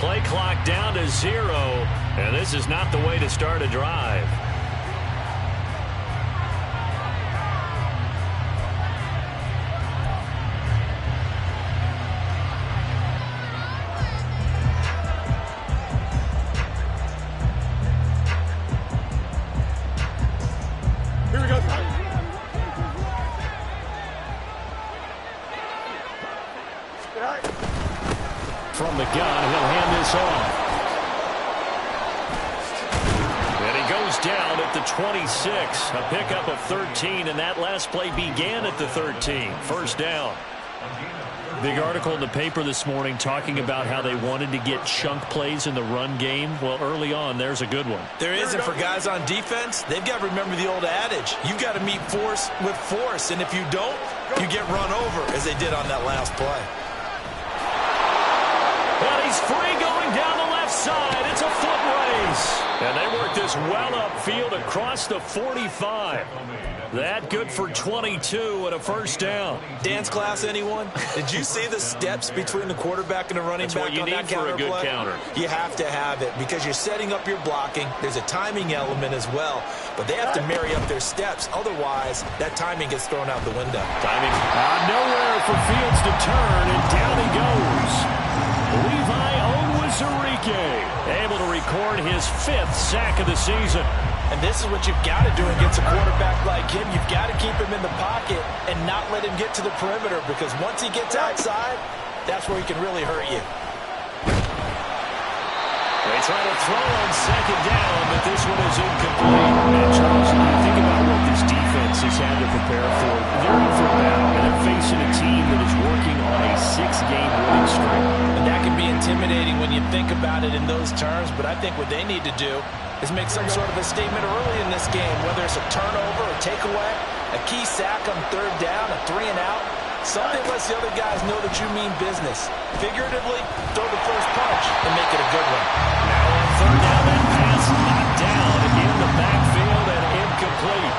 Play clock down to 0, and this is not the way to start a drive. From the gun, he'll hand this off. And he goes down at the 26. A pickup of 13, and that last play began at the 13. First down. Big article in the paper this morning talking about how they wanted to get chunk plays in the run game. Well, early on, there's a good one. There is, and for guys on defense, they've got to remember the old adage. You've got to meet force with force, and if you don't, you get run over, as they did on that last play. And he's free going down the left side. It's a foot race. And they work this well upfield across the 45. That good for 22 and a first down. Dance class, anyone? Did you see the steps between the quarterback and the running back on that counter play? That's what you need for a good counter. You have to have it because you're setting up your blocking. There's a timing element as well. But they have to marry up their steps. Otherwise, that timing gets thrown out the window. Timing. Nowhere for Fields to turn, and down he goes. Levi Onwuzurike able to record his 5th sack of the season. And this is what you've got to do against a quarterback like him. You've got to keep him in the pocket and not let him get to the perimeter, because once he gets outside, that's where he can really hurt you. They try to throw on second down, but this one is incomplete. And Charles, when you think about what this defense has had to prepare for, they're in for a battle, and they're facing a team that is working on a 6-game winning streak. And that can be intimidating when you think about it in those terms, but I think what they need to do is make some sort of a statement early in this game, whether it's a turnover, a takeaway, a key sack on third down, a 3-and-out. Something lets the other guys know that you mean business. Figuratively, throw the first punch and make it a good one. Now on third down, that pass knocked down in the backfield and incomplete.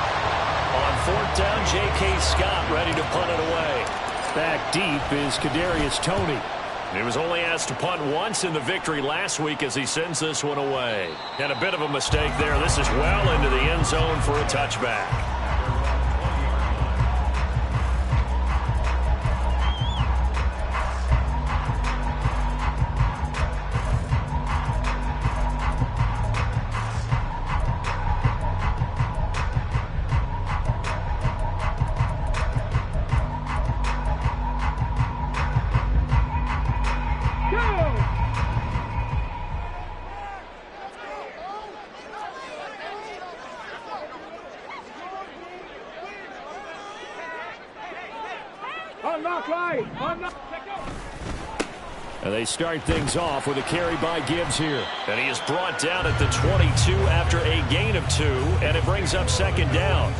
On fourth down, J.K. Scott ready to punt it away. Back deep is Kadarius Toney. He was only asked to punt once in the victory last week as he sends this one away. And a bit of a mistake there. This is well into the end zone for a touchback. And they start things off with a carry by Gibbs here. And he is brought down at the 22 after a gain of 2, and it brings up second down.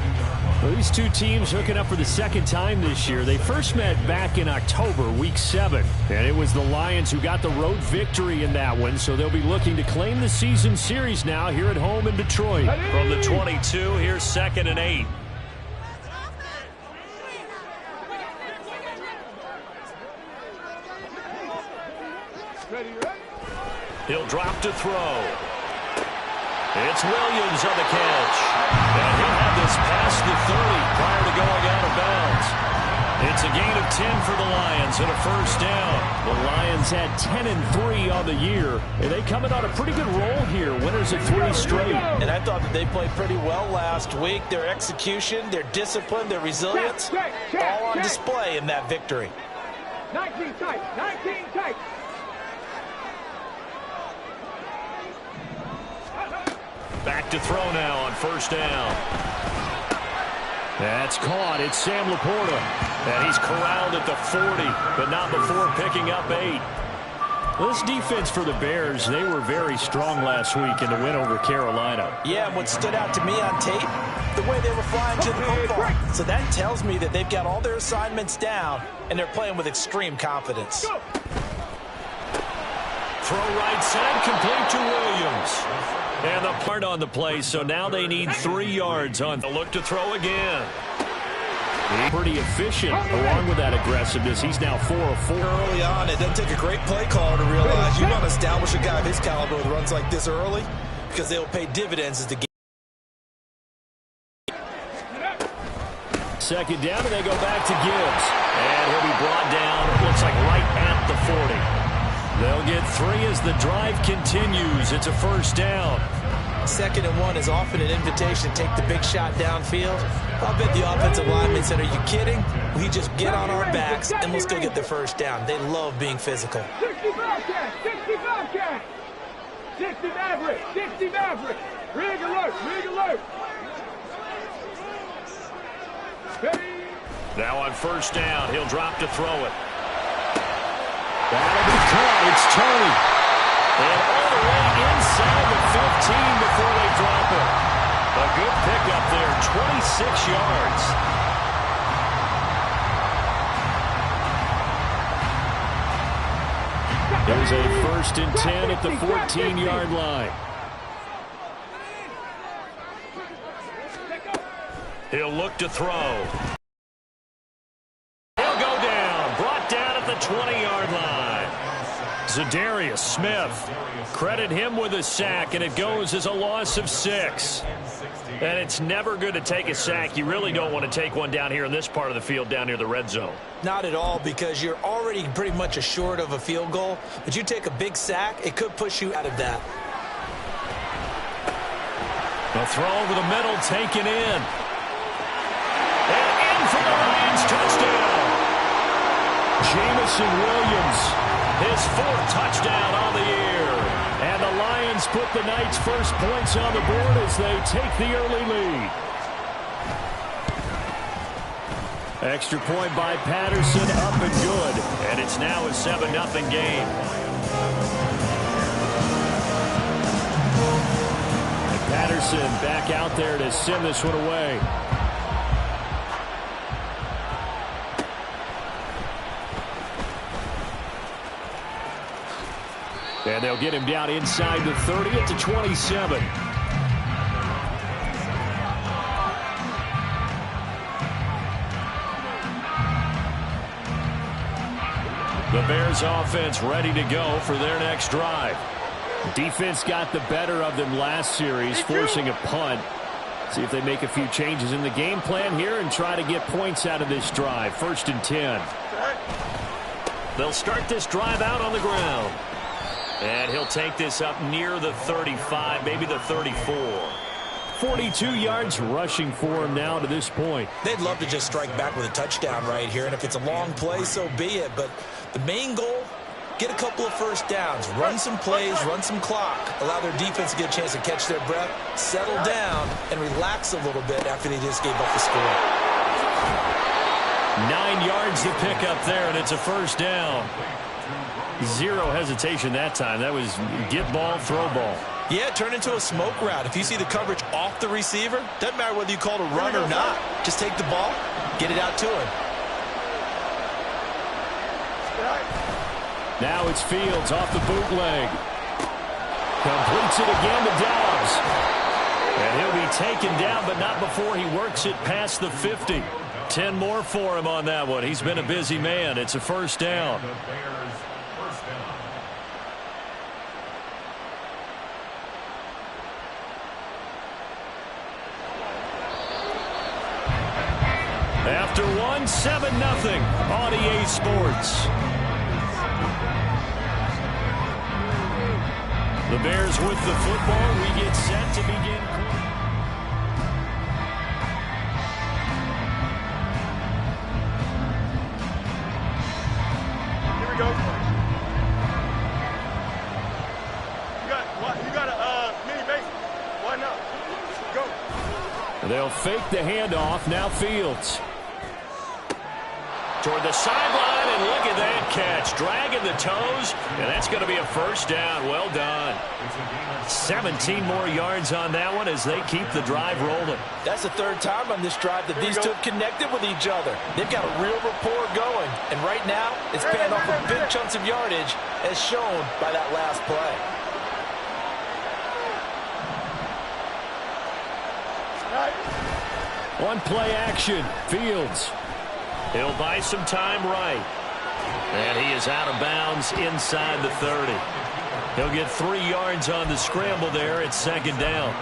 Well, these two teams hooking up for the second time this year. They first met back in October, week 7. And it was the Lions who got the road victory in that one, so they'll be looking to claim the season series now here at home in Detroit. From the 22, here's 2nd and 8. He'll drop to throw. It's Williams on the catch. And he'll have this past the 30 prior to going out of bounds. It's a gain of 10 for the Lions and a first down. The Lions had 10-3 on the year, and they coming on a pretty good roll here. Winners of 3 straight. And I thought that they played pretty well last week. Their execution, their discipline, their resilience, all on display in that victory. 19 tight, 19 tight. Back to throw now on first down. That's caught. It's Sam Laporta. And he's corralled at the 40, but not before picking up 8. Well, this defense for the Bears, they were very strong last week in the win over Carolina. Yeah, and what stood out to me on tape, the way they were flying to the football. So that tells me that they've got all their assignments down, and they're playing with extreme confidence. Throw right side, complete to Williams. And the part on the play, so now they need 3 yards on the look to throw again. Pretty efficient along with that aggressiveness. He's now 4 of 4. Early on, it doesn't take a great play caller to realize you want to establish a guy of his caliber with runs like this early because they'll pay dividends as the game. Second down, and they go back to Gibbs. And he'll be brought down, it looks like right at the 40. They'll get 3 as the drive continues. It's a first down. 2nd and 1 is often an invitation to take the big shot downfield. I'll bet the offensive linemen said, are you kidding? We just get on our backs and let's go get the first down. They love being physical. 65 catch, 65 catch. 60 Maverick, 60 Maverick. Rig alert, rig alert. Now on first down, he'll drop to throw it. That'll be caught. It's Tony. And all the way inside the 15 before they drop it. A good pickup there, 26 yards. There's a 1st and 10 at the 14-yard line. He'll look to throw. He'll go down. Brought down at the 20-yard line. Zadarius Smith. Credit him with a sack, and it goes as a loss of 6. And it's never good to take a sack. You really don't want to take one down here in this part of the field down near the red zone. Not at all, because you're already pretty much assured of a field goal. But you take a big sack, it could push you out of that. A throw over the middle, taken in. And in for the Lions, touchdown. Jamison Williams, his 4th touchdown on the year. And the Lions put the Knights' first points on the board as they take the early lead. Extra point by Patterson, up and good. And it's now a 7-0 game. And Patterson back out there to send this one away. And they'll get him down inside the 30 at the 27. The Bears offense ready to go for their next drive. Defense got the better of them last series, forcing a punt. See if they make a few changes in the game plan here and try to get points out of this drive. 1st and 10. They'll start this drive out on the ground. And he'll take this up near the 35, maybe the 34. 42 yards rushing for him now to this point. They'd love to just strike back with a touchdown right here, and if it's a long play, so be it. But the main goal, get a couple of first downs, run some plays, run some clock, allow their defense to get a chance to catch their breath, settle down, and relax a little bit after they just gave up the score. 9 yards to pick up there, and it's a first down. Zero hesitation that time. That was get ball, throw ball. Yeah, it turned into a smoke route. If you see the coverage off the receiver, doesn't matter whether you call it a run or not. Just take the ball, get it out to him. Now it's Fields off the bootleg. Completes it again to Dobbs. And he'll be taken down, but not before he works it past the 50. 10 more for him on that one. He's been a busy man. It's a first down. After one, 7-0 on EA Sports. The Bears with the football. We get set to begin. Here we go. You got a mini base. Why not? Go. They'll fake the handoff. Now Fields. Toward the sideline, and look at that catch. Dragging the toes, and that's going to be a first down. Well done. 17 more yards on that one as they keep the drive rolling. That's the 3rd time on this drive that these two have connected with each other. They've got a real rapport going, and right now it's paying off with big chunks of yardage as shown by that last play. On play action, Fields He'll buy some time right. And he is out of bounds inside the 30. He'll get 3 yards on the scramble there at second down.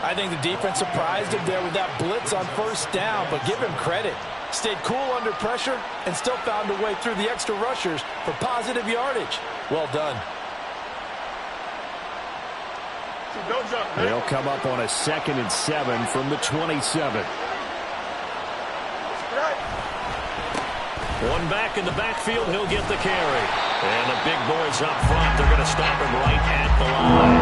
I think the defense surprised him there with that blitz on first down, but give him credit. Stayed cool under pressure and still found a way through the extra rushers for positive yardage. Well done. They'll come up on a 2nd and 7 from the 27. One back in the backfield, he'll get the carry. And the big boys up front, they're going to stop him right at the line.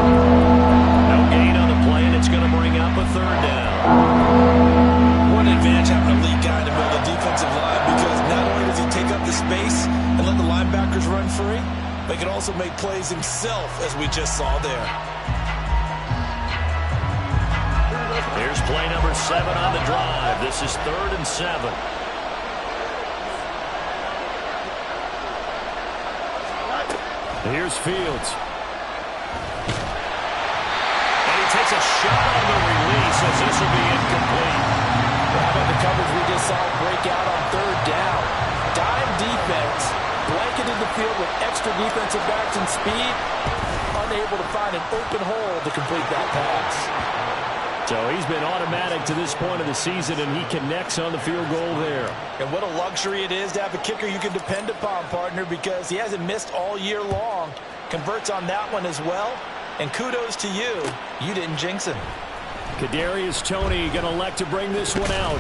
No gain on the play, and it's going to bring up a 3rd down. What an advantage having a lead guy to build a defensive line, because not only does he take up the space and let the linebackers run free, but he can also make plays himself, as we just saw there. Here's play number 7 on the drive. This is 3rd and 7. Here's Fields. And he takes a shot on the release as this will be incomplete. How about the coverage we just saw break out on 3rd down? Dime defense, blanketed the field with extra defensive backs and speed, unable to find an open hole to complete that pass. So he's been automatic to this point of the season, and he connects on the field goal there. And what a luxury it is to have a kicker you can depend upon, partner, because he hasn't missed all year long. Converts on that one as well. And kudos to you. You didn't jinx him. Kadarius Toney going to elect to bring this one out.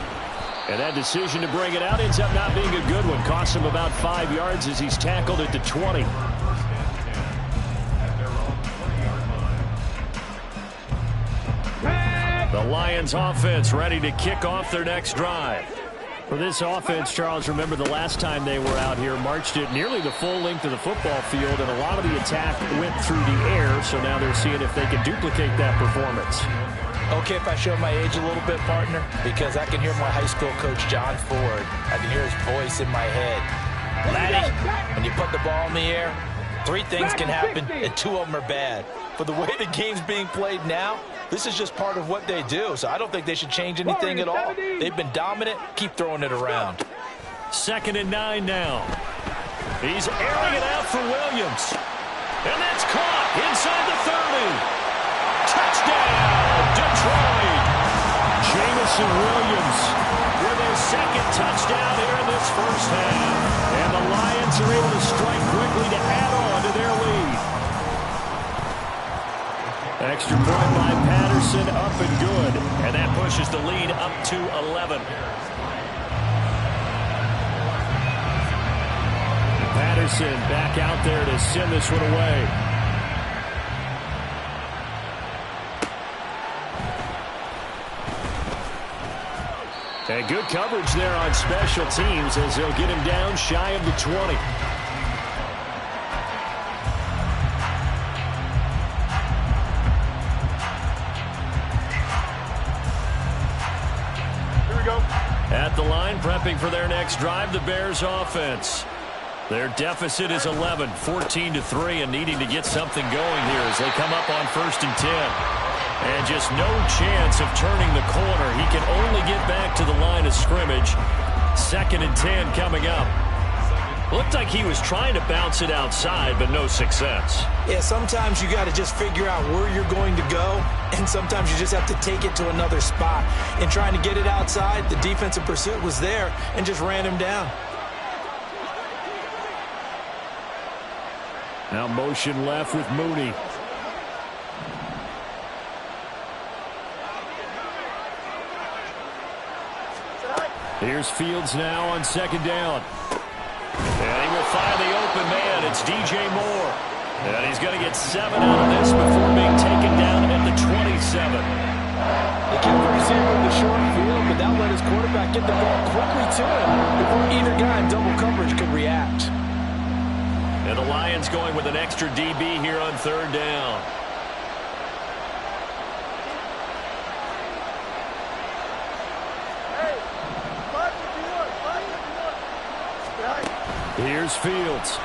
And that decision to bring it out ends up not being a good one. Costs him about 5 yards as he's tackled at the 20. The Lions offense ready to kick off their next drive. For this offense, Charles, remember the last time they were out here, marched it nearly the full length of the football field, and a lot of the attack went through the air, so now they're seeing if they can duplicate that performance. Okay, if I show my age a little bit, partner, because I can hear my high school coach, John Ford. I can hear his voice in my head. Laddie, when you put the ball in the air, 3 things can happen, and 2 of them are bad. For the way the game's being played now, this is just part of what they do, so I don't think they should change anything at all. They've been dominant. Keep throwing it around. 2nd and 9 now. He's airing it out for Williams. And that's caught inside the 30. Touchdown, Detroit. Jamison Williams with his 2nd touchdown here in this first half. And the Lions are able to strike quickly to add on to their lead. Extra point by Patterson, up and good. And that pushes the lead up to 11. Patterson back out there to send this one away. And good coverage there on special teams as they'll get him down shy of the 20. At the line, prepping for their next drive, the Bears offense. Their deficit is 11, 14-3, and needing to get something going here as they come up on 1st and 10. And just no chance of turning the corner. He can only get back to the line of scrimmage. 2nd and 10 coming up. Looked like he was trying to bounce it outside, but no success. Yeah, sometimes you got to just figure out where you're going to go, and sometimes you just have to take it to another spot. In trying to get it outside, the defensive pursuit was there and just ran him down. Now motion left with Mooney. Here's Fields now on 2nd down. And he will find the open man. It's DJ Moore. And he's going to get 7 out of this before being taken down at the 27. They kept the receiver in the short field, but that let his quarterback get the ball quickly to him before either guy in double coverage could react. And the Lions going with an extra DB here on 3rd down. Here's Fields.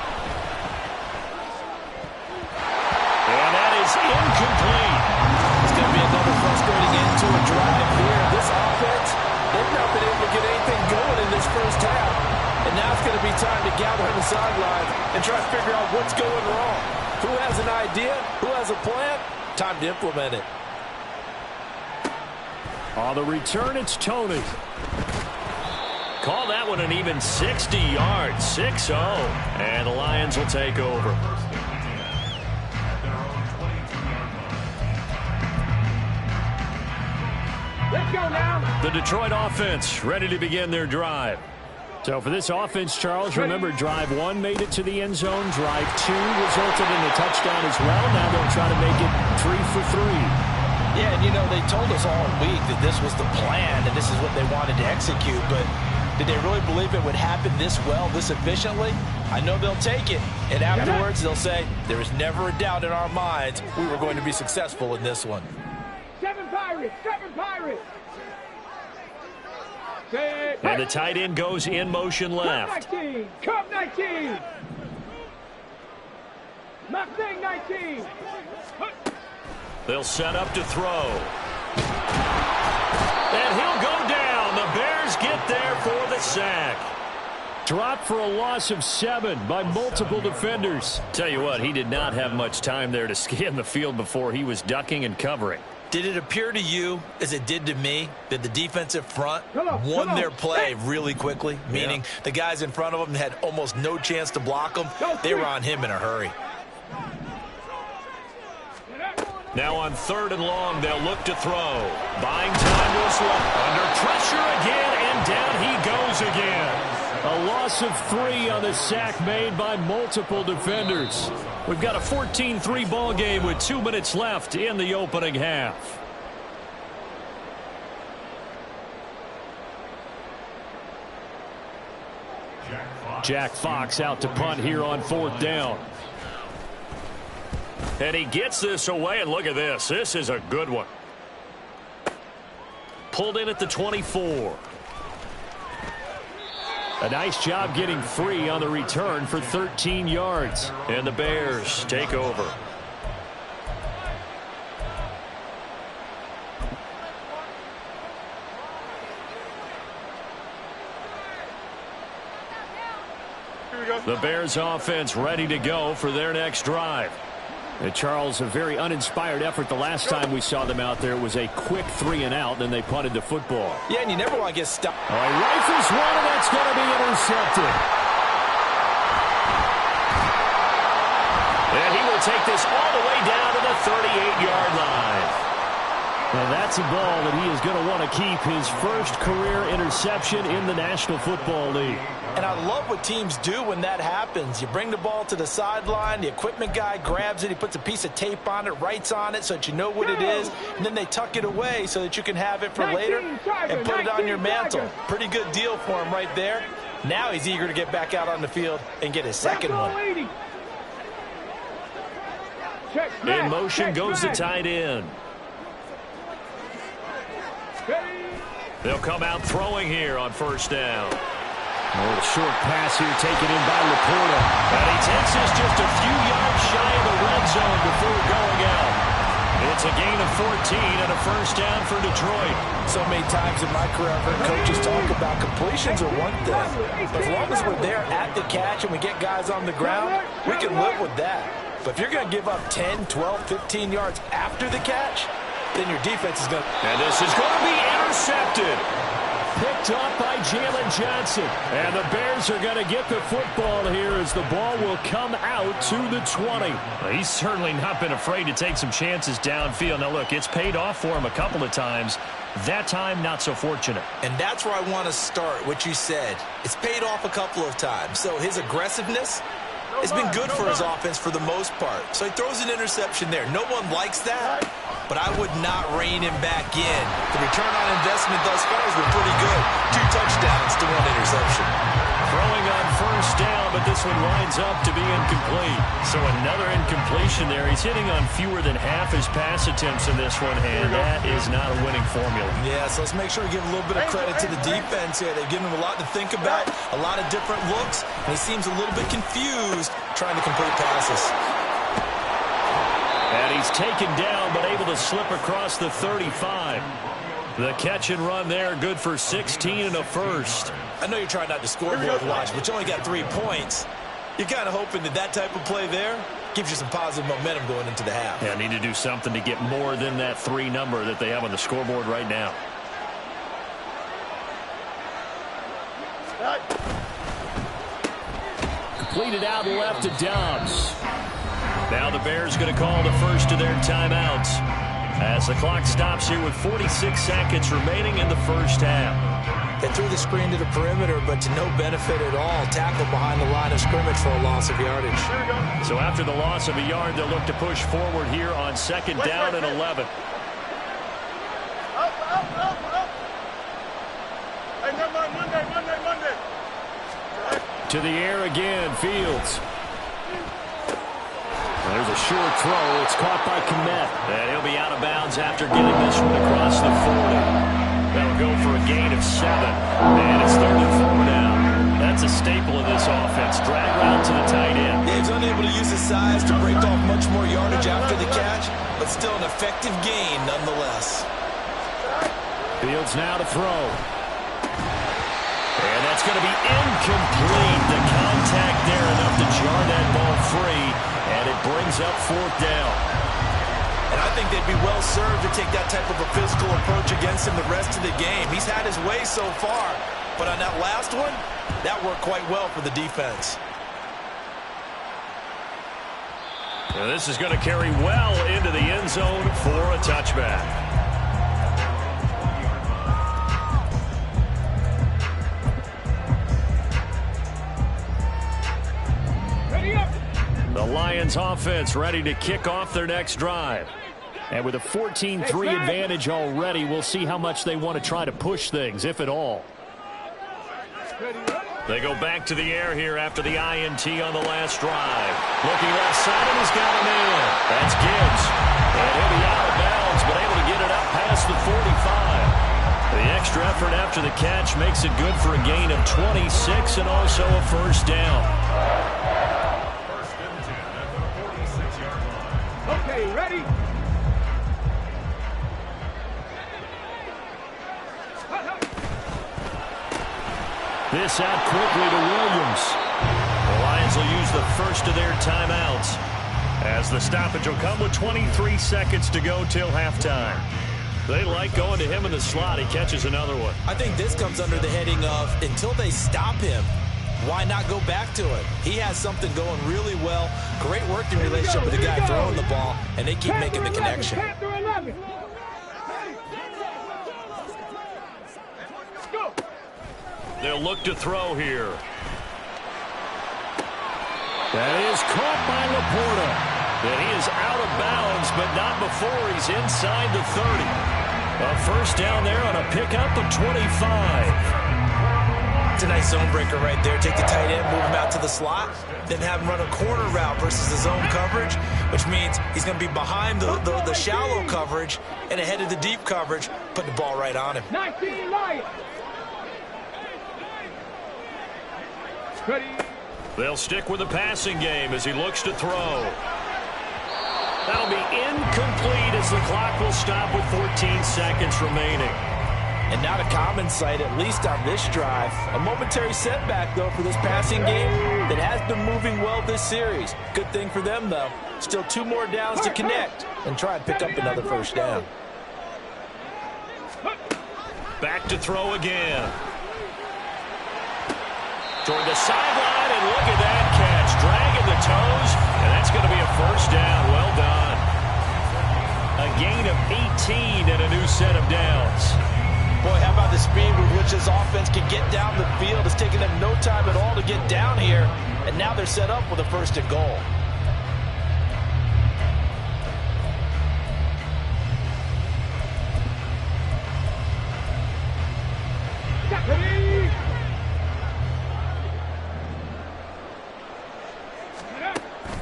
And that is incomplete. It's going to be another frustrating end to a drive here. This offense, they've not been able to get anything going in this first half. gather on the sidelines and try to figure out what's going wrong. Who has an idea? Who has a plan? Time to implement it. On the return, it's Tony. Call that one an even 60 yards, 6-0. And the Lions will take over. Let's go now. The Detroit offense ready to begin their drive. So for this offense, Charles, remember, drive 1 made it to the end zone. Drive 2 resulted in a touchdown as well. Now they'll try to make it 3 for 3. Yeah, and you know, they told us all week that this was the plan and this is what they wanted to execute, but did they really believe it would happen this well, this efficiently? I know they'll take it, and afterwards they'll say, there was never a doubt in our minds we were going to be successful in this one. 7 Pirates, 7 Pirates. And the tight end goes in motion left. Cup 19, Cup 19. Mustang 19. They'll set up to throw. And he'll go down. The Bears get there for the sack. Dropped for a loss of 7 by multiple defenders. Tell you what, he did not have much time there to scan the field before he was ducking and covering. Did it appear to you, as it did to me, that the defensive front won their play really quickly? Meaning the guys in front of them had almost no chance to block them. They were on him in a hurry. Now on 3rd and long, they'll look to throw. Buying time to his left. Under pressure again, and down he goes again. A loss of 3 on the sack made by multiple defenders. We've got a 14-3 ball game with 2 minutes left in the opening half. Jack Fox out to punt here on 4th down. And he gets this away, and look at this. This is a good one. Pulled in at the 24. A nice job getting free on the return for 13 yards. And the Bears take over. The Bears offense ready to go for their next drive. And Charles, a very uninspired effort the last time we saw them out there. It was a quick 3 and out, then they punted the football. Yeah, and you never want to get stuck. All right, rifles one, and that's going to be intercepted. And he will take this all the way down to the 38-yard line. And that's a ball that he is going to want to keep, his first career interception in the National Football League. And I love what teams do when that happens. You bring the ball to the sideline, the equipment guy grabs it, he puts a piece of tape on it, writes on it so that you know what it is, and then they tuck it away so that you can have it for later and put it on your mantle. Pretty good deal for him right there. Now he's eager to get back out on the field and get his second one. In motion goes the tight end. They'll come out throwing here on 1st down. A little short pass here taken in by Laporta. And he takes this just a few yards shy of the red zone before going out. It's a gain of 14 and a 1st down for Detroit. So many times in my career I've heard coaches talk about completions are one thing. But as long as we're there at the catch and we get guys on the ground, we can live with that. But if you're going to give up 10, 12, 15 yards after the catch, then your defense is going to... And this is going to be intercepted. Picked up by Jalen Johnson. And the Bears are going to get the football here as the ball will come out to the 20. Well, he's certainly not been afraid to take some chances downfield. Now, look, it's paid off for him a couple of times. That time, not so fortunate. And that's where I want to start, what you said. It's paid off a couple of times. So his aggressiveness has been good for his offense for the most part. So he throws an interception there. No one likes that, but I would not rein him back in. The return on investment thus far has been pretty good. 2 touchdowns to 1 interception. Throwing on 1st down, but this one winds up to be incomplete. So another incompletion there. He's hitting on fewer than half his pass attempts in this one, and that is not a winning formula. Yeah, so let's make sure we give a little bit of credit to the defense here. They've given him a lot to think about, a lot of different looks, and he seems a little bit confused trying to complete passes. And he's taken down, but able to slip across the 35. The catch and run there, good for 16 and a first. I know you're trying not to scoreboard watch, but you only got 3 points. You're kind of hoping that that type of play there gives you some positive momentum going into the half. Yeah, need to do something to get more than that 3 number that they have on the scoreboard right now. Completed out left to Dobbs. Now the Bears going to call the first of their timeouts as the clock stops here with 46 seconds remaining in the first half. They threw the screen to the perimeter, but to no benefit at all. Tackle behind the line of scrimmage for a loss of yardage. So after the loss of a yard, they'll look to push forward here on second down and 11. Hey, Monday. To the air again, Fields. There's a short throw. It's caught by Kmet. And he'll be out of bounds after getting this one across the 40. That'll go for a gain of 7. And it's 3rd and 4 now. That's a staple of this offense. Drag route to the tight end. Yeah, he's unable to use his size to break off much more yardage after the catch, but still an effective gain nonetheless. Fields now to throw. And that's going to be incomplete. The contact there enough to jar that ball free, and it brings up 4th down. And I think they'd be well served to take that type of a physical approach against him the rest of the game. He's had his way so far, but on that last one, that worked quite well for the defense. Now this is going to carry well into the end zone for a touchback. The Lions offense ready to kick off their next drive. And with a 14-3 advantage already, we'll see how much they want to try to push things, if at all. They go back to the air here after the INT on the last drive. Looking left side, and he's got him in. That's Gibbs. And he'll be out of bounds, but able to get it up past the 45. The extra effort after the catch makes it good for a gain of 26 and also a first down. Okay, ready? This out quickly to Williams. The Lions will use the first of their timeouts as the stoppage will come with 23 seconds to go till halftime. They like going to him in the slot. He catches another one. I think this comes under the heading of until they stop him, why not go back to it? He has something going really well. Great working relationship with the guy throwing the ball, and they keep making the connection. They'll look to throw here. That is caught by Laporta. And he is out of bounds, but not before he's inside the 30. A first down there on a pickup of 25. It's a nice zone breaker right there. Take the tight end, move him out to the slot, then have him run a corner route versus the zone coverage, which means he's going to be behind the shallow coverage and ahead of the deep coverage, put the ball right on him. 19 Lions. Ready. They'll stick with the passing game as he looks to throw. That'll be incomplete as the clock will stop with 14 seconds remaining. And not a common sight, at least on this drive. A momentary setback, though, for this passing game that has been moving well this series. Good thing for them, though. Still 2 more downs to connect and try and pick up another first down. Back to throw again. Toward the sideline, and look at that catch. Dragging the toes, and that's going to be a first down. Well done. A gain of 18 and a new set of downs. Boy, how about the speed with which this offense can get down the field? It's taken them no time at all to get down here, and now they're set up with a first and goal.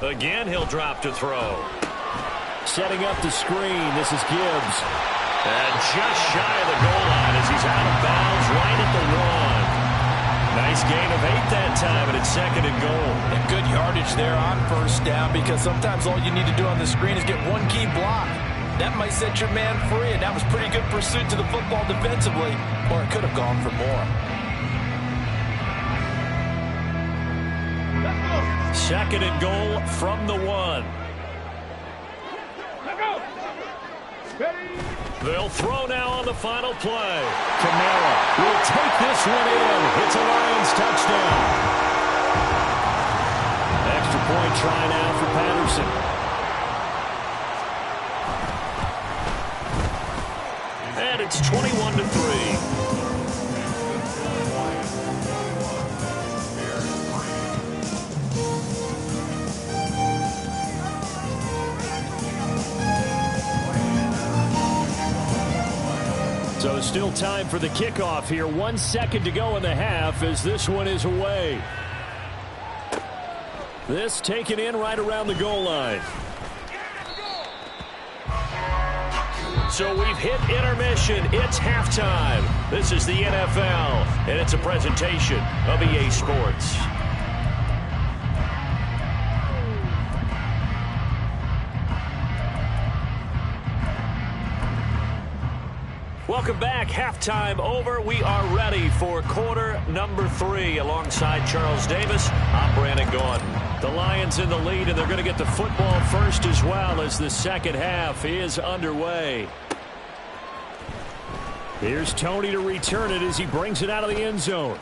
Again, he'll drop to throw. Setting up the screen, this is Gibbs. And just shy of the goal line as he's out of bounds right at the 1. Nice gain of 8 that time, and it's second and goal. And good yardage there on first down, because sometimes all you need to do on the screen is get one key block. That might set your man free, and that was pretty good pursuit to the football defensively, or it could have gone for more. Second and goal from the 1. They'll throw now on the final play. Kamara will take this one in. It's a Lions touchdown. Extra point try now for Patterson. And it's 21-3. So still time for the kickoff here. 1 second to go in the half as this one is away. This taken in right around the goal line. So we've hit intermission. It's halftime. This is the NFL, and it's a presentation of EA Sports. Welcome back. Halftime over. We are ready for quarter number 3. Alongside Charles Davis, I'm Brandon Gordon. The Lions in the lead, and they're going to get the football first as well as the second half is underway. Here's Tony to return it as he brings it out of the end zone.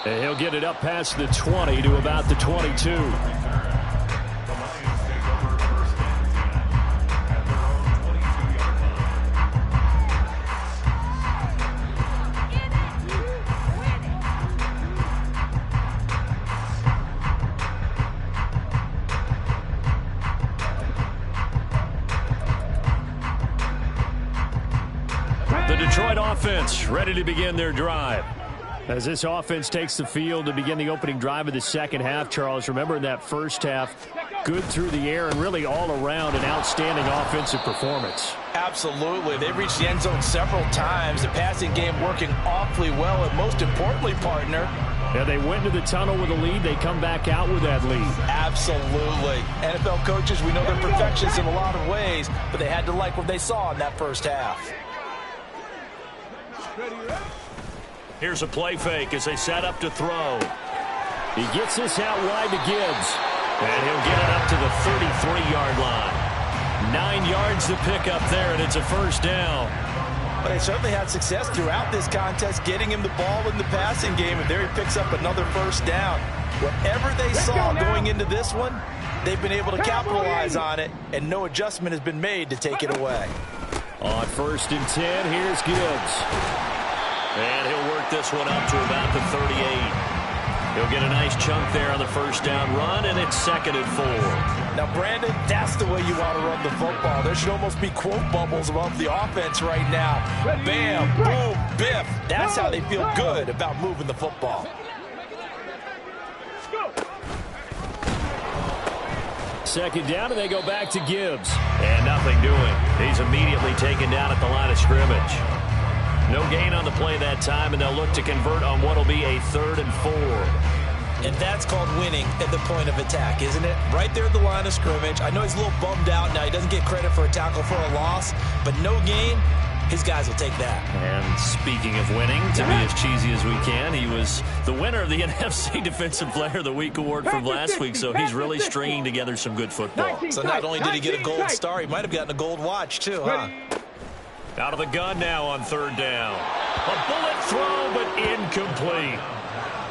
And he'll get it up past the 20 to about the 22. Detroit offense ready to begin their drive. As this offense takes the field to begin the opening drive of the second half, Charles, remember in that first half, good through the air and really all around an outstanding offensive performance. Absolutely. They reached the end zone several times. The passing game working awfully well, and most importantly, partner, yeah, they went into the tunnel with a lead. They come back out with that lead. Absolutely. NFL coaches, we know they're perfectionists in a lot of ways, but they had to like what they saw in that first half. Here's a play fake as they set up to throw. He gets this out wide to Gibbs. And he'll get it up to the 33-yard line. 9 yards to pick up there, and it's a first down. But they certainly had success throughout this contest, getting him the ball in the passing game, and there he picks up another first down. Whatever they saw going into this one, they've been able to capitalize on it, and no adjustment has been made to take it away. On 1st and 10, here's Gibbs. And he'll work this one up to about the 38. He'll get a nice chunk there on the first down run, and it's 2nd and 4. Now, Brandon, that's the way you want to run the football. There should almost be quote bubbles above the offense right now. Bam, boom, biff. That's how they feel good about moving the football. Second down, and they go back to Gibbs. And nothing doing. He's immediately taken down at the line of scrimmage. No gain on the play that time, and they'll look to convert on what will be a 3rd and 4. And that's called winning at the point of attack, isn't it? Right there at the line of scrimmage. I know he's a little bummed out now. He doesn't get credit for a tackle for a loss, but no gain, his guys will take that. And speaking of winning, to be as cheesy as we can, he was the winner of the NFC Defensive Player of the Week award from last week, so he's really stringing together some good football. So not only did he get a gold star, he might have gotten a gold watch too, huh? Out of the gun now on 3rd down. A bullet throw, but incomplete.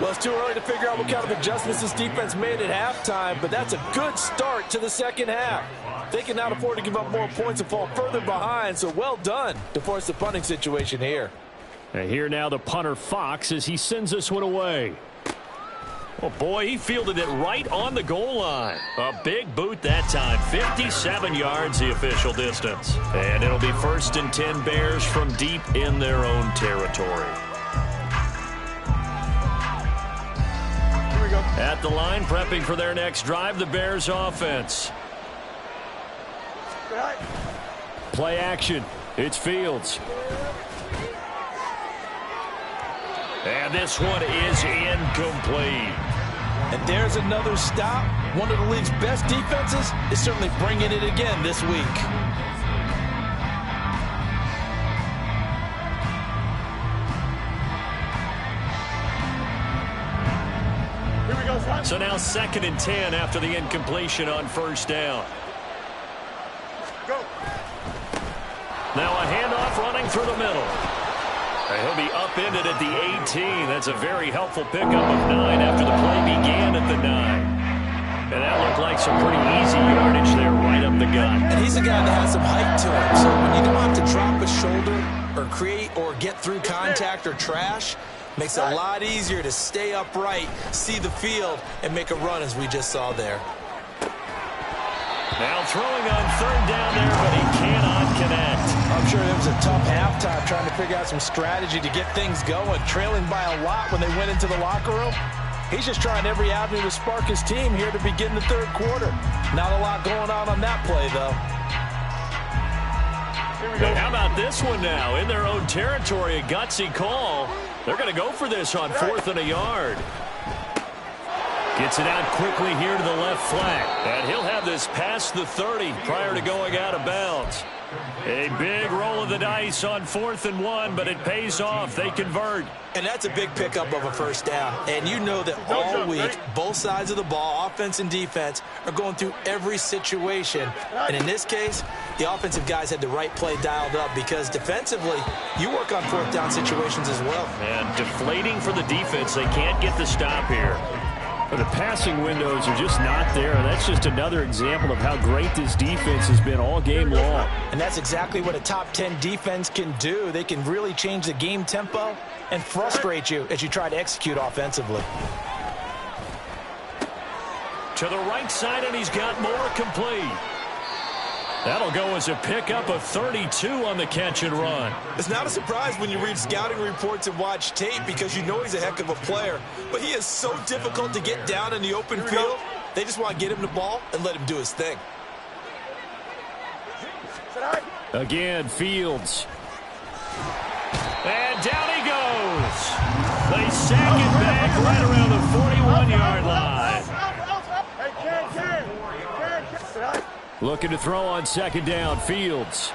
Well, it's too early to figure out what kind of adjustments this defense made at halftime, but that's a good start to the second half. They cannot afford to give up more points and fall further behind, so well done to force the punting situation here. And here now the punter Fox as he sends this one away. Oh, boy, he fielded it right on the goal line. A big boot that time. 57 yards the official distance. And it'll be 1st and 10 Bears from deep in their own territory. Here we go. At the line, prepping for their next drive, the Bears offense. Play action. It's Fields. And this one is incomplete. And there's another stop One of the league's best defenses is certainly bringing it again this week. So now 2nd and 10 after the incompletion on first down. Go. Now a handoff running through the middle. And he'll be upended at the 18. That's a very helpful pickup of 9 after the play began at the 9. And that looked like some pretty easy yardage there right up the gut. And he's a guy that has some height to him. So when you don't have to drop a shoulder or create or get through contact or trash, makes it a lot easier to stay upright, see the field, and make a run as we just saw there. Now throwing on 3rd down there, but he cannot connect. I'm sure it was a tough halftime trying to figure out some strategy to get things going, trailing by a lot when they went into the locker room. He's just trying every avenue to spark his team here to begin the 3rd quarter. Not a lot going on that play, though. And how about this one now? In their own territory, a gutsy call. They're going to go for this on 4th and a yard. Gets it out quickly here to the left flank. And he'll have this past the 30 prior to going out of bounds. A big roll of the dice on 4th and 1, but it pays off. They convert. And that's a big pickup of a first down. And you know that all week, both sides of the ball, offense and defense, are going through every situation. And in this case, the offensive guys had the right play dialed up because defensively, you work on 4th down situations as well. And deflating for the defense. They can't get the stop here. But the passing windows are just not there. That's just another example of how great this defense has been all game long. And that's exactly what a top 10 defense can do. They can really change the game tempo and frustrate you as you try to execute offensively. To the right side, and he's got more complete. That'll go as a pickup of 32 on the catch and run. It's not a surprise when you read scouting reports and watch tape because you know he's a heck of a player. But he is so difficult to get down in the open field. They just want to get him the ball and let him do his thing. Again, Fields. And down he goes. They sack it back right around the 41-yard line. Looking to throw on 2nd down, Fields.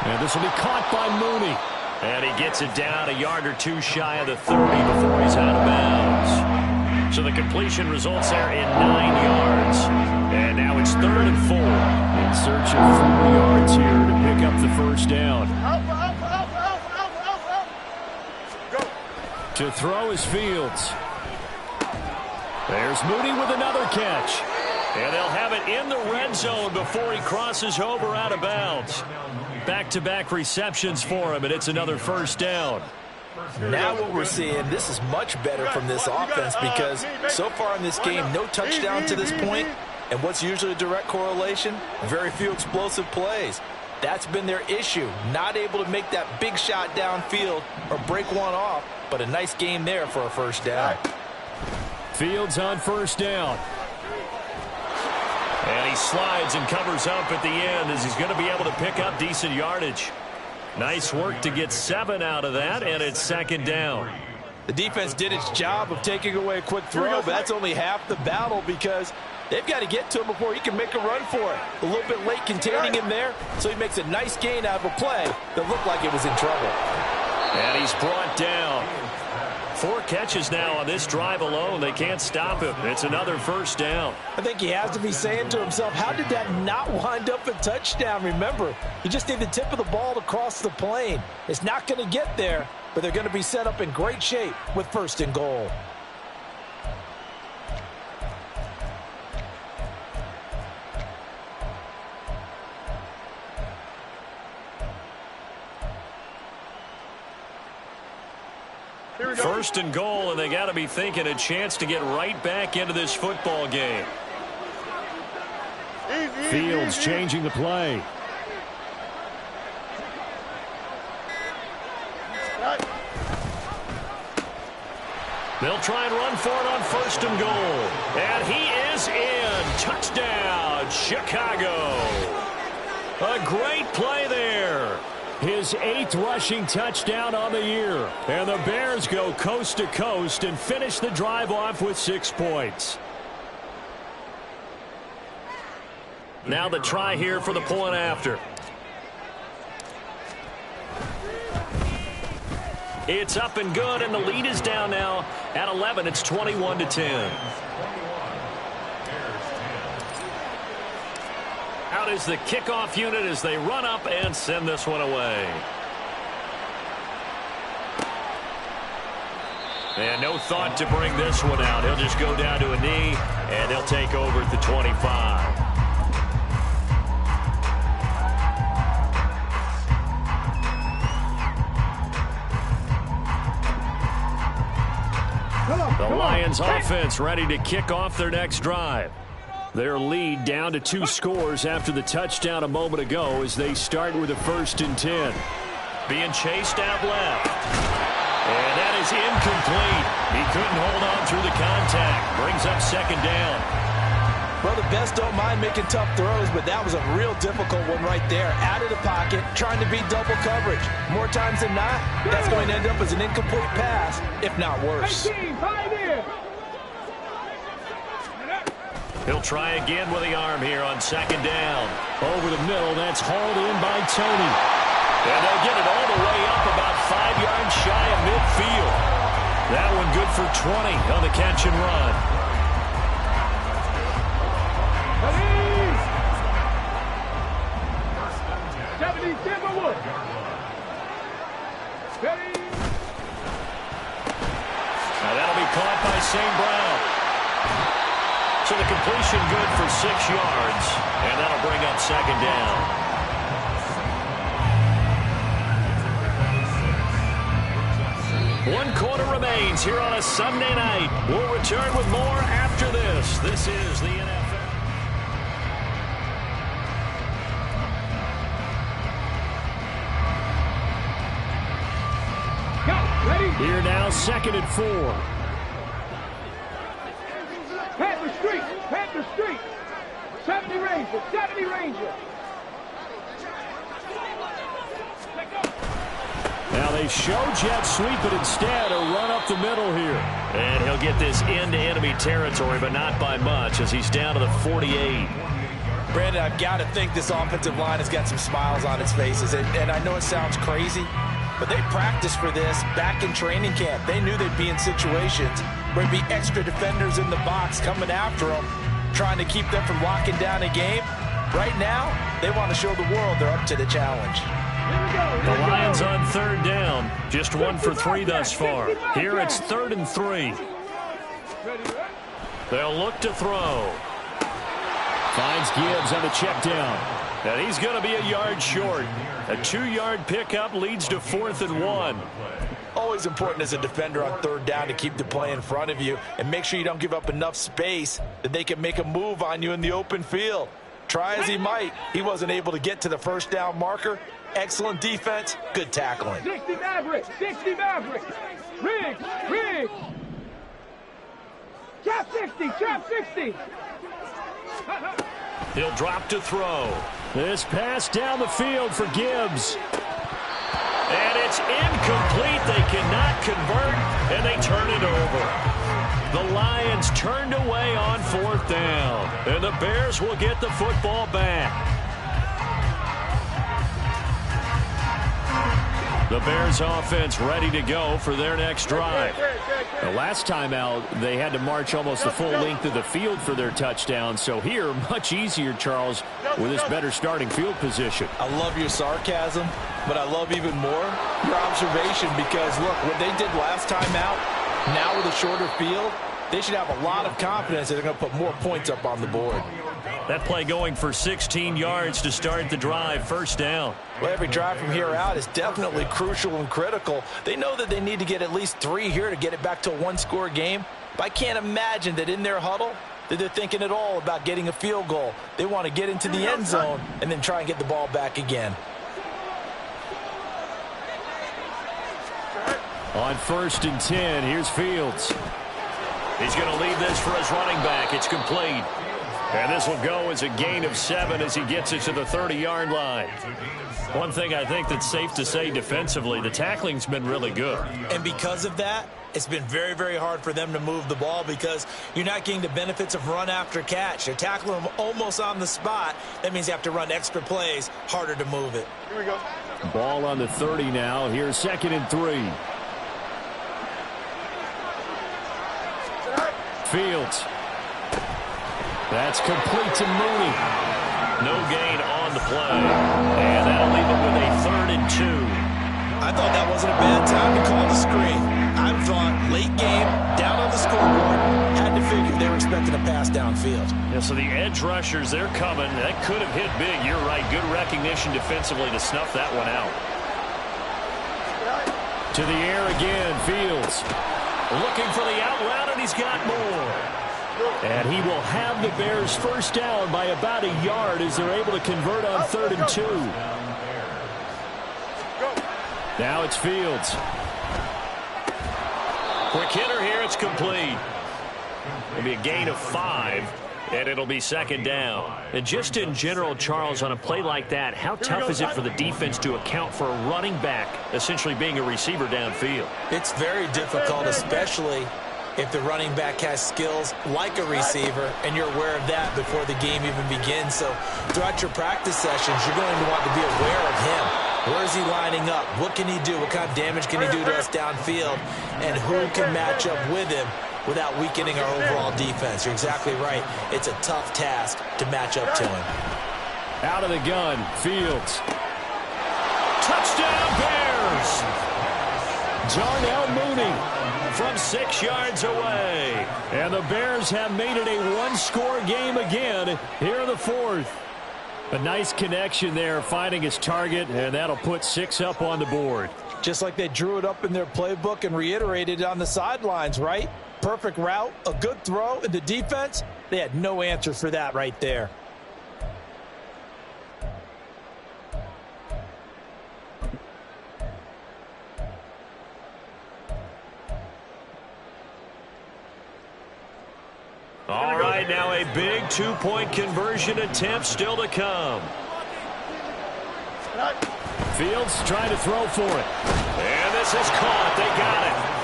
And this will be caught by Mooney. And he gets it down a yard or two shy of the 30 before he's out of bounds. So the completion results there in 9 yards. And now it's 3rd and 4. In search of 4 yards here to pick up the first down. To throw is Fields. There's Mooney with another catch. And they'll have it in the red zone before he crosses over out of bounds. Back-to-back receptions for him, and it's another first down. Now what we're seeing, this is much better from this offense because so far in this game, no touchdown to this point. And what's usually a direct correlation? Very few explosive plays. That's been their issue. Not able to make that big shot downfield or break one off, but a nice game there for a first down. Fields on first down. And he slides and covers up at the end as he's going to be able to pick up decent yardage. Nice work to get 7 out of that, and it's 2nd down. The defense did its job of taking away a quick throw, but that's only half the battle because they've got to get to him before he can make a run for it. A little bit late containing him there, so he makes a nice gain out of a play that looked like it was in trouble. And he's brought down. 4 catches now on this drive alone. They can't stop him. It's another first down. I think he has to be saying to himself, how did that not wind up a touchdown? Remember, you just need the tip of the ball to cross the plane. It's not going to get there, but they're going to be set up in great shape with 1st and goal. First and goal, and they got to be thinking a chance to get right back into this football game. Fields changing the play. They'll try and run for it on 1st and goal. And he is in. Touchdown, Chicago. A great play there. His 8th rushing touchdown on the year. And the Bears go coast to coast and finish the drive off with 6 points. Now the try here for the point after. It's up and good, and the lead is down now at 11. It's 21-10. Out is the kickoff unit as they run up and send this one away. And no thought to bring this one out. He'll just go down to a knee, and they'll take over at the 25. The Lions offense ready to kick off their next drive. Their lead down to 2 scores after the touchdown a moment ago as they start with a 1st and 10. Being chased out left. And that is incomplete. He couldn't hold on through the contact. Brings up 2nd down. Well, the best don't mind making tough throws, but that was a real difficult one right there. Out of the pocket, trying to beat double coverage. More times than not, that's going to end up as an incomplete pass, if not worse. He'll try again with the arm here on 2nd down. Over the middle, that's hauled in by Tony. And they'll get it all the way up about 5 yards shy of midfield. That one good for 20 on the catch and run. Now that'll be caught by St. Brown. So the completion good for 6 yards, and that'll bring up 2nd down. One quarter remains here on a Sunday night. We'll return with more after this. This is the NFL. Here now, 2nd and 4. Panther Street. 70 Ranger. Now they show jet sweep, but instead a run up the middle here. And he'll get this into enemy territory, but not by much as he's down to the 48. Brandon, I've got to think this offensive line has got some smiles on its faces. And I know it sounds crazy, but they practiced for this back in training camp. They knew they'd be in situations where there'd be extra defenders in the box coming after them, trying to keep them from locking down a game. Right now, they want to show the world they're up to the challenge. The Lions on 3rd down. Just 1 for 3 thus far. Here it's 3rd and 3. They'll look to throw. Finds Gibbs on the check down. And he's going to be a yard short. A 2-yard pickup leads to 4th and 1. Always important as a defender on 3rd down to keep the play in front of you and make sure you don't give up enough space that they can make a move on you in the open field. Try as he might, he wasn't able to get to the 1st down marker. Excellent defense, good tackling. 60 Maverick. Rig. Chop 60. He'll drop to throw. This pass down the field for Gibbs. And it's incomplete. They cannot convert, and they turn it over. The Lions turned away on 4th down, and the Bears will get the football back. The Bears offense ready to go for their next drive. The last time out, they had to march almost the full length of the field for their touchdown. So here, much easier, Charles, with this better starting field position. I love your sarcasm, but I love even more your observation because, look, what they did last time out, now with a shorter field, they should have a lot of confidence that they're going to put more points up on the board. That play going for 16 yards to start the drive, 1st down. Well, every drive from here out is definitely crucial and critical. They know that they need to get at least 3 here to get it back to a 1-score game. But I can't imagine that in their huddle that they're thinking at all about getting a field goal. They want to get into the end zone and then try and get the ball back again. On 1st and 10, here's Fields. He's going to leave this for his running back. It's complete. And this will go as a gain of 7 as he gets it to the 30-yard line. One thing I think that's safe to say defensively, the tackling's been really good. And because of that, It's been very, very hard for them to move the ball because you're not getting the benefits of run after catch. They're tackling them almost on the spot. That means you have to run extra plays, harder to move it. Here we go. Ball on the 30 now. Here's 2nd and 3. Fields. That's complete to Mooney. No gain on the play. And that'll leave it with a 3rd and 2. I thought that wasn't a bad time to call the screen. I thought late game, down on the scoreboard, had to figure they were expecting a pass downfield. Yeah, so the edge rushers, they're coming. That could have hit big. You're right. Good recognition defensively to snuff that one out. To the air again, Fields. Looking for the out route, and he's got more. And he will have the Bears first down by about a yard as they're able to convert on 3rd and 2. Now it's Fields. Quick hitter here. It's complete. It'll be a gain of 5, and it'll be 2nd down. And just in general, Charles, on a play like that, how tough is it for the defense to account for a running back essentially being a receiver downfield? It's very difficult, especially if the running back has skills like a receiver, and you're aware of that before the game even begins. So throughout your practice sessions, you're going to want to be aware of him. Where is he lining up? What can he do? What kind of damage can he do to us downfield? And who can match up with him without weakening our overall defense? You're exactly right. It's a tough task to match up to him. Out of the gun, Fields. Touchdown, Bears! Darnell Mooney from 6 yards away. And the Bears have made it a one-score game again here in the 4th. A nice connection there, finding his target, and that'll put 6 up on the board. Just like they drew it up in their playbook and reiterated it on the sidelines, right? Perfect route, a good throw, and the defense, they had no answer for that right there. All right, now a big 2-point conversion attempt still to come. Fields trying to throw for it. And this is caught. They got it.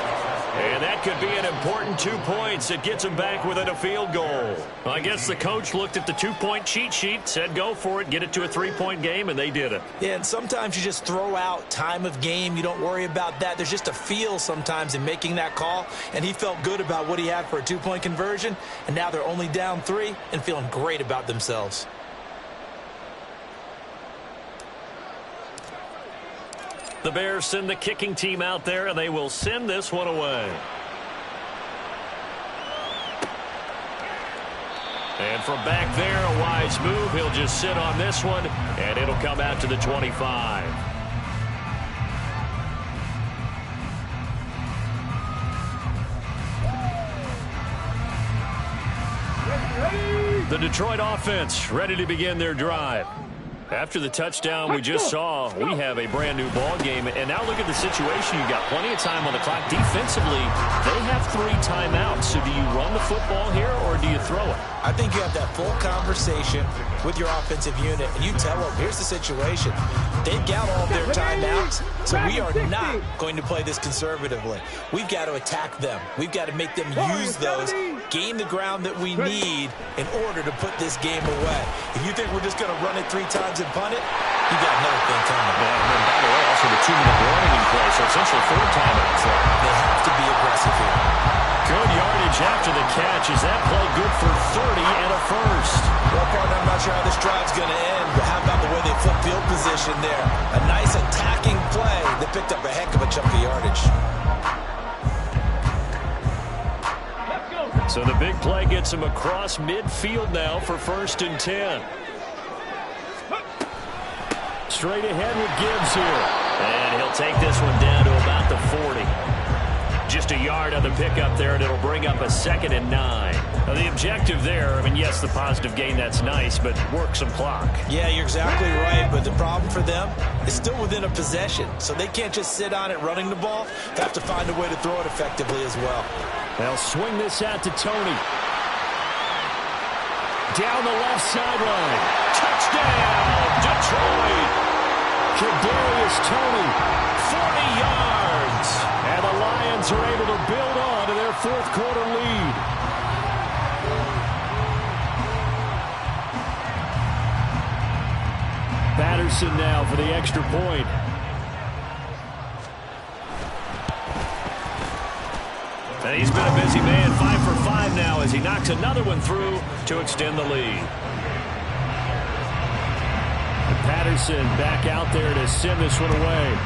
And that could be an important 2 points. It gets them back within a field goal. Well, I guess the coach looked at the 2-point cheat sheet, said go for it, get it to a 3-point game, and they did it. Yeah, and sometimes you just throw out time of game. You don't worry about that. There's just a feel sometimes in making that call, and he felt good about what he had for a 2-point conversion, and now they're only down 3 and feeling great about themselves. The Bears send the kicking team out there, and they will send this one away. And from back there, a wise move. He'll just sit on this one, and it'll come out to the 25. The Detroit offense ready to begin their drive. After the touchdown we just saw, we have a brand-new ball game. And now look at the situation. You've got plenty of time on the clock. Defensively, they have 3 timeouts. So do you run the football here or do you throw it? I think you have that full conversation with your offensive unit, and you tell them, here's the situation. They've got all of their timeouts, so we are not going to play this conservatively. We've got to attack them. We've got to make them use those, gain the ground that we need in order to put this game away. If you think we're just going to run it 3 times and punt it, you got another thing coming. And then, by the way, also the 2-minute warning in play, so essentially 4 timeouts there. They have to be aggressive here. Good yardage after the catch. Is that play good for 30 and a first? Well, partner, I'm not sure how this drive's going to end, but how about the way they flip field position there? A nice attacking play that picked up a heck of a chunk of yardage. So the big play gets him across midfield now for 1st and 10. Straight ahead with Gibbs here. And he'll take this one down to about the 40. Just a yard on the pickup there, and it'll bring up a 2nd and 9. Now, the objective there, I mean, yes, the positive gain, that's nice, but work some clock. Yeah, you're exactly right, but the problem for them is still within a possession, so they can't just sit on it running the ball. They have to find a way to throw it effectively as well. They'll swing this out to Tony. Down the left sideline. Touchdown, Detroit! Kadarius Toney, 40 yards. Fields. And the Lions are able to build on to their fourth quarter lead. Patterson now for the extra point. And he's been a busy man, 5 for 5 now as he knocks another one through to extend the lead. And Patterson back out there to send this one away.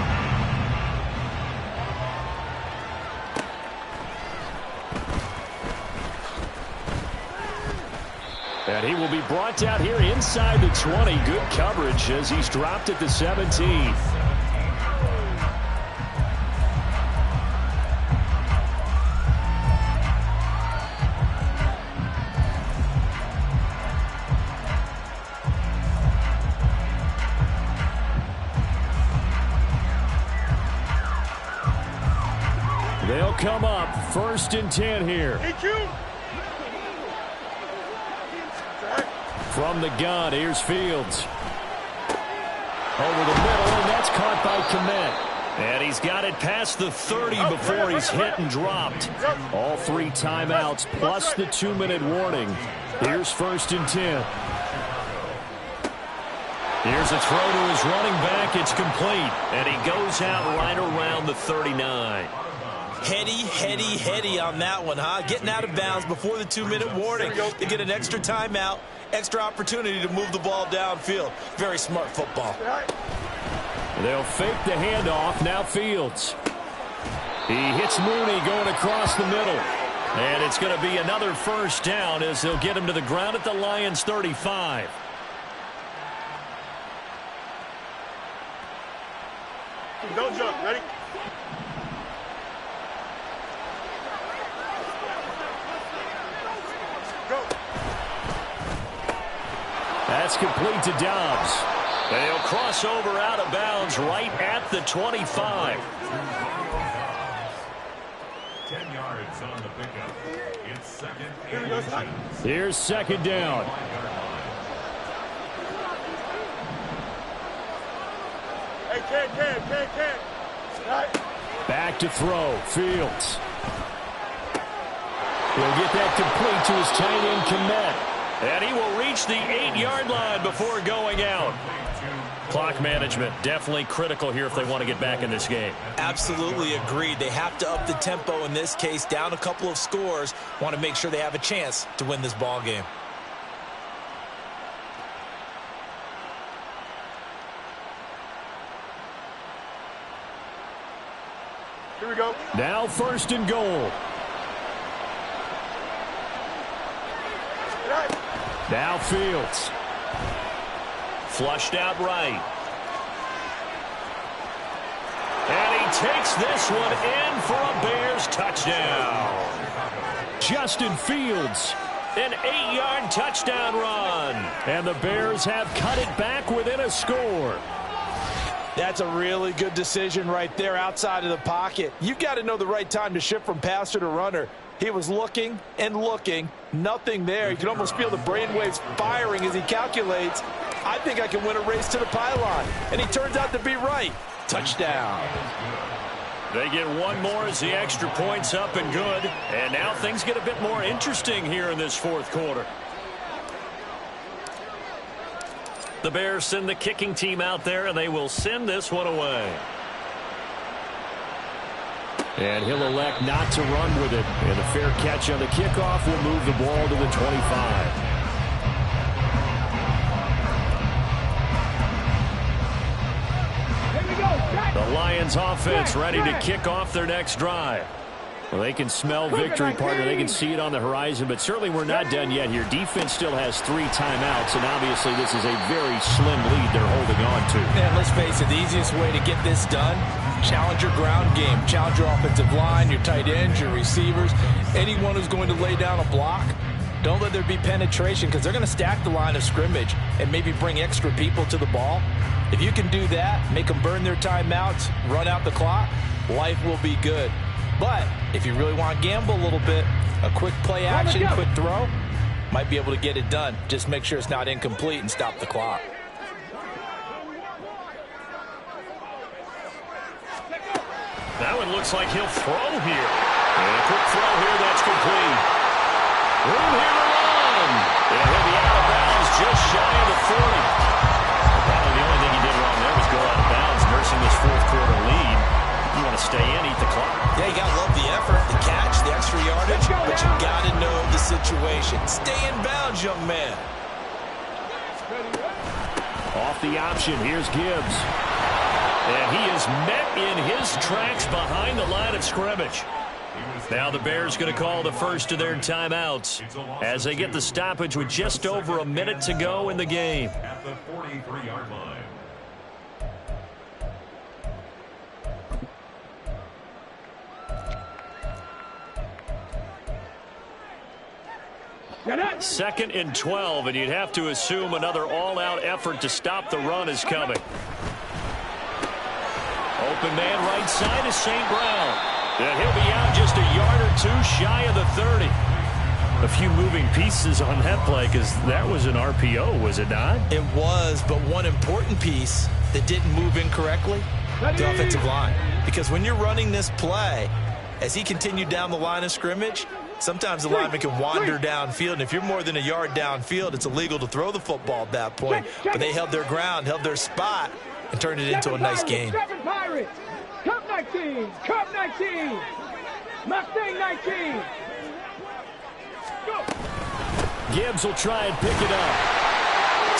And he will be brought down here inside the 20. Good coverage as he's dropped at the 17. They'll come up 1st and 10 here. From the gun, here's Fields. Over the middle, and that's caught by Kmet. And he's got it past the 30 before he's hit and dropped. All 3 timeouts plus the 2-minute warning. Here's 1st and 10. Here's a throw to his running back. It's complete. And he goes out right around the 39. Heady on that one, huh? Getting out of bounds before the 2-minute warning to get an extra timeout, extra opportunity to move the ball downfield. Very smart football. They'll fake the handoff. Now Fields. He hits Mooney going across the middle. And it's going to be another first down as they'll get him to the ground at the Lions' 35. Don't jump. Ready? That's complete to Dobbs. And he'll cross over out of bounds right at the 25. 10 yards on the pickup. It's 2nd and 10. Here's 2nd down. Hey, can. Back to throw. Fields. He'll get that complete to his tight end, Kmet. And he will reach the 8-yard line before going out. Clock management definitely critical here if they want to get back in this game. Absolutely agreed. They have to up the tempo in this case. Down a couple of scores. Want to make sure they have a chance to win this ball game. Here we go. Now 1st and goal. Now Fields. Flushed out right. And he takes this one in for a Bears touchdown. Justin Fields, an 8-yard touchdown run. And the Bears have cut it back within a score. That's a really good decision right there outside of the pocket. You've got to know the right time to shift from passer to runner. He was looking and looking, nothing there. You can almost feel the brainwaves firing as he calculates, I think I can win a race to the pylon. And he turns out to be right. Touchdown. They get one more as the extra point's up and good. And now things get a bit more interesting here in this 4th quarter. The Bears send the kicking team out there, and they will send this one away. And he'll elect not to run with it. And a fair catch on the kickoff will move the ball to the 25. The Lions offense ready to kick off their next drive. Well, they can smell victory, partner. They can see it on the horizon, but certainly we're not done yet here. Defense still has 3 timeouts, and obviously this is a very slim lead they're holding on to. And let's face it, the easiest way to get this done, challenge your ground game. Challenge your offensive line, your tight ends, your receivers, anyone who's going to lay down a block. Don't let there be penetration because they're going to stack the line of scrimmage and maybe bring extra people to the ball. If you can do that, make them burn their timeouts, run out the clock, life will be good. But if you really want to gamble a little bit, a quick play action, quick throw, might be able to get it done. Just make sure it's not incomplete and stop the clock. That one looks like he'll throw here. And a quick throw here, that's complete. Room here to run. And he'll be out of bounds just shy of the 40. Apparently the only thing he did wrong there was go out of bounds, nursing this fourth quarter lead. You want to stay in, eat the clock. Yeah, you got to love the effort, the catch, the extra yardage, but you got to know the situation. Stay in bounds, young man. Off the option, here's Gibbs. And he is met in his tracks behind the line of scrimmage. Now the Bears going to call the first of their timeouts as they get the stoppage with just over a minute to go in the game. At the 43-yard line. Second and 12, and you'd have to assume another all-out effort to stop the run is coming. Open man right side is St. Brown. And he'll be out just a yard or two shy of the 30. A few moving pieces on that play because that was an RPO, was it not? It was, but one important piece that didn't move incorrectly, the offensive line. Because when you're running this play, as he continued down the line of scrimmage, sometimes the lineman can wander downfield, and if you're more than a yard downfield, it's illegal to throw the football at that point. But they held their ground, held their spot, and turned it into a nice game. Cup 19, Cup 19, Mustang 19. Go. Gibbs will try and pick it up.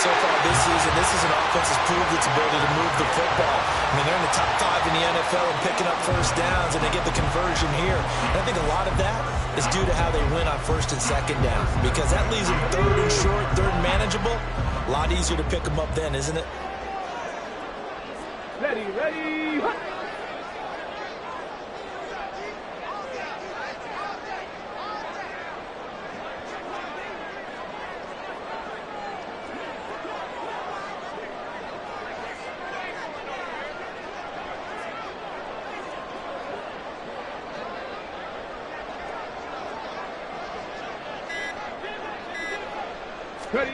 So far this season, this is an offense that's proved its ability to move the football. I mean, they're in the top 5 in the NFL and picking up first downs, and they get the conversion here. And I think a lot of that is due to how they win on first and second down, because that leaves them third and short, third and manageable. A lot easier to pick them up then, isn't it? Ready, ready. Ready.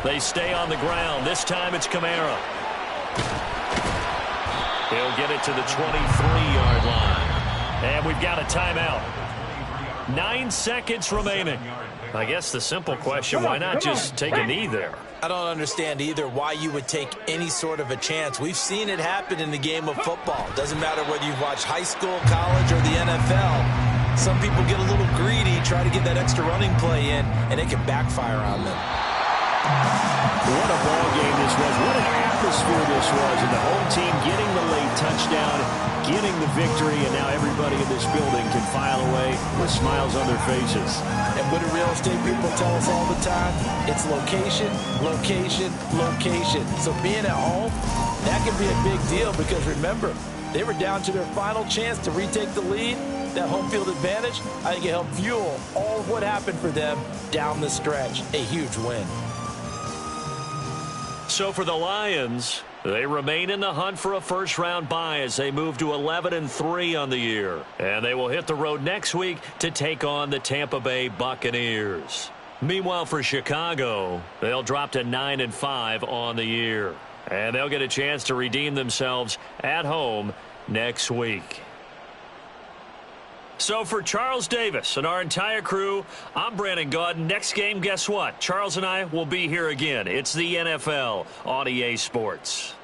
They stay on the ground. This time it's Kamara. He'll get it to the 23-yard line. And we've got a timeout. 9 seconds remaining. I guess the simple question, why not just take a knee there? I don't understand either why you would take any sort of a chance. We've seen it happen in the game of football. Doesn't matter whether you've watched high school, college, or the NFL. Some people get a little greedy, try to get that extra running play in, and it can backfire on them. What a ball game this was. What an atmosphere this was. And the home team getting the late touchdown, getting the victory, and now everybody in this building can file away with smiles on their faces. And what do real estate people tell us all the time? It's location, location, location. So being at home, that can be a big deal because remember, they were down to their final chance to retake the lead. That home field advantage, I think it helped fuel all of what happened for them down the stretch. A huge win. So for the Lions, they remain in the hunt for a first-round bye as they move to 11-3 on the year. And they will hit the road next week to take on the Tampa Bay Buccaneers. Meanwhile, for Chicago, they'll drop to 9-5 on the year. And they'll get a chance to redeem themselves at home next week. So for Charles Davis and our entire crew, I'm Brandon Gaudin. Next game, guess what? Charles and I will be here again. It's the NFL on EA Sports.